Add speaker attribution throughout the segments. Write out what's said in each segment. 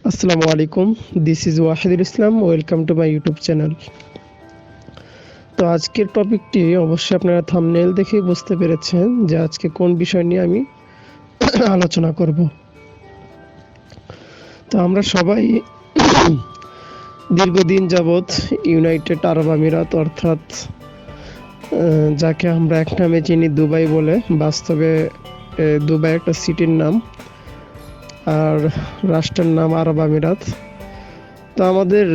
Speaker 1: আসসালামু আলাইকুম, this is Wahidul Islam. Welcome to my YouTube channel. তো আজকের টপিকটি অবশ্যই আপনারা থাম্বনেল দেখেই বুঝতে পেরেছেন যে আজকে কোন বিষয় নিয়ে আমি আলোচনা করব। তো আমরা সবাই দীর্ঘদিন যাবৎ ইউনাইটেড আরব আমিরাত অর্থাৎ যাকে আমরা এক নামে চিনি দুবাই বলে, বাস্তবে দুবাই একটা সিটির নাম আর রাষ্ট্রের নাম আরব আমিরাত। তো আমাদের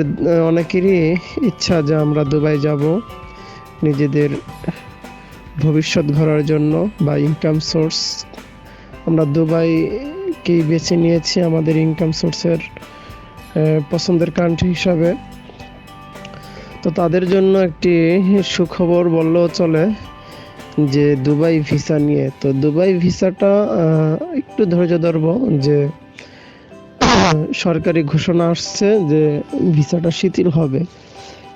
Speaker 1: অনেকেরই ইচ্ছা যে আমরা দুবাই যাব নিজেদের ভবিষ্যৎ গড়ার জন্য বা ইনকাম সোর্স। আমরা দুবাইকেই বেছে নিয়েছি আমাদের ইনকাম সোর্সের পছন্দের কান্ট্রি হিসাবে। তো তাদের জন্য একটি সুখবর বললেও চলে যে দুবাই ভিসা নিয়ে। তো দুবাই ভিসাটা একটু ধৈর্য ধরব যে সরকারি ঘোষণা আসছে যে ভিসাটা শিথিল হবে,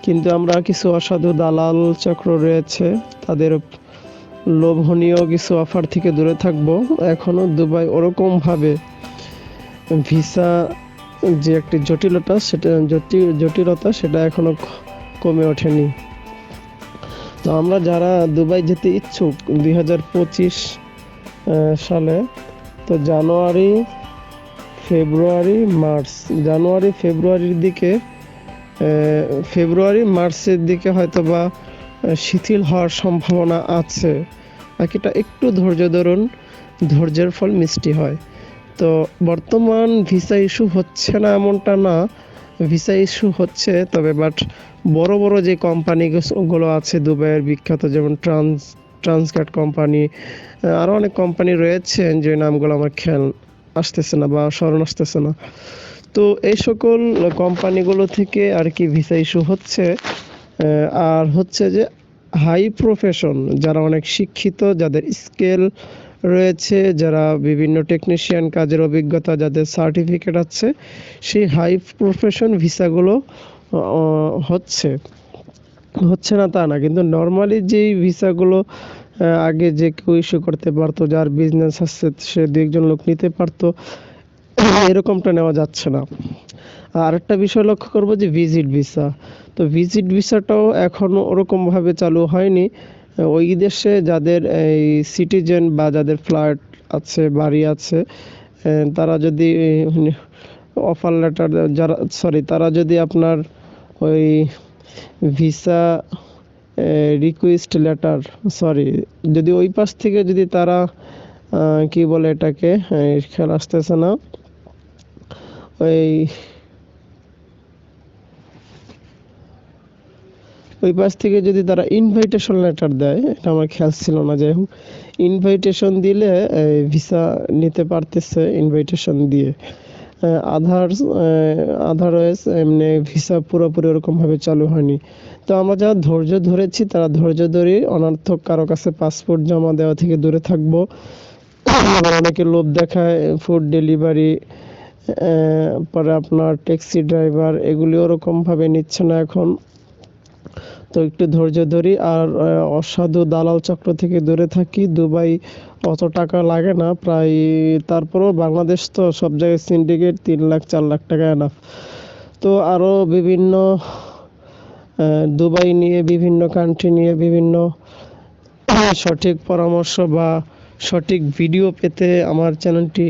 Speaker 1: কিন্তু আমরা কিছু অসাধু দালাল চক্র রয়েছে, তাদের লোভনীয় কিছু অফার থেকে দূরে থাকব। এখনো দুবাই ওরকমভাবে ভিসা যে একটি জটিলতা সেটা এখনো কমে ওঠেনি। তো আমরা যারা দুবাই যেতে ইচ্ছুক 2025 সালে, তো ফেব্রুয়ারি মার্চের দিকে হয়তোবা শিথিল হওয়ার সম্ভাবনা আছে। বাকিটা একটু ধৈর্য ধরুন, ধৈর্যের ফল মিষ্টি হয়। তো বর্তমান ভিসা ইস্যু হচ্ছে না এমনটা না, ভিসা ইস্যু হচ্ছে, তবে বড় বড় যে কোম্পানিগুলো আছে দুবাইয়ের বিখ্যাত, যেমন ট্রান্সগার্ড কোম্পানি, আরও অনেক কোম্পানি রয়েছে যে নামগুলো আমার খেয়াল আসতেছে না বা স্মরণ আসতেছে না। তো এই সকল কোম্পানিগুলো থেকে আর কি ভিসা ইস্যু হচ্ছে। আর হচ্ছে যে হাই প্রফেশন, যারা অনেক শিক্ষিত, যাদের স্কেল রয়েছে, যারা বিভিন্ন টেকনিশিয়ান কাজের অভিজ্ঞতা, যাদের সার্টিফিকেট আছে, সেই হাই প্রফেশন ভিসাগুলো হচ্ছে না তা না, কিন্তু নর্মালি যেই ভিসাগুলো আগে যে কেউ ইস্যু করতে পারতো, যার বিজনেস আছে সে দু একজন লোক নিতে পারতো, এরকমটা নেওয়া যাচ্ছে না। আর একটা বিষয় লক্ষ্য করব যে ভিজিট ভিসা। তো ভিজিট ভিসাটাও এখনও ওরকমভাবে চালু হয়নি। ওই দেশে যাদের এই সিটিজেন বা যাদের ফ্ল্যাট আছে, বাড়ি আছে, তারা যদি অফার লেটার তারা যদি আপনার ওই ভিসা রিকোয়েস্ট লেটার যদি ওই পাশ থেকে যদি তারা কি বলে এটাকে, খেয়াল আসতেছে না, ওই পাশ থেকে যদি তারা ইনভাইটেশন লেটার দেয়, এটা আমার খেয়াল ছিল না, যাই হোক, ইনভাইটেশন দিলে ভিসা নিতে পারতেছে ইনভাইটেশন দিয়ে। আদারওয়াইজ এমনি ভিসা পুরোপুরি ওরকমভাবে চালু হয়নি। তো আমরা যারা ধৈর্য ধরেছি তারা ধৈর্য ধরে অনর্থক কারো কাছে পাসপোর্ট জমা দেওয়া থেকে দূরে থাকবো। আবার অনেকে লোভ দেখায় ফুড ডেলিভারি, পরে আপনার ট্যাক্সি ড্রাইভার, এগুলি ওরকমভাবে নিচ্ছে না এখন। তো একটু ধৈর্য ধরি আর অসাধু দালাল চক্র থেকে দূরে থাকি। দুবাই অত টাকা লাগে না প্রায়, তারপরেও বাংলাদেশ তো সব জায়গায় সিন্ডিকেট, 3 লাখ 4 লাখ টাকা এনাফ। তো আরও বিভিন্ন দুবাই নিয়ে, বিভিন্ন কান্ট্রি নিয়ে বিভিন্ন সঠিক পরামর্শ বা সঠিক ভিডিও পেতে আমার চ্যানেলটি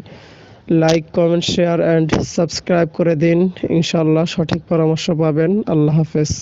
Speaker 1: like, comment, share and subscribe করে দিন। ইনশাআল্লাহ সঠিক পরামর্শ পাবেন। আল্লাহ হাফেজ।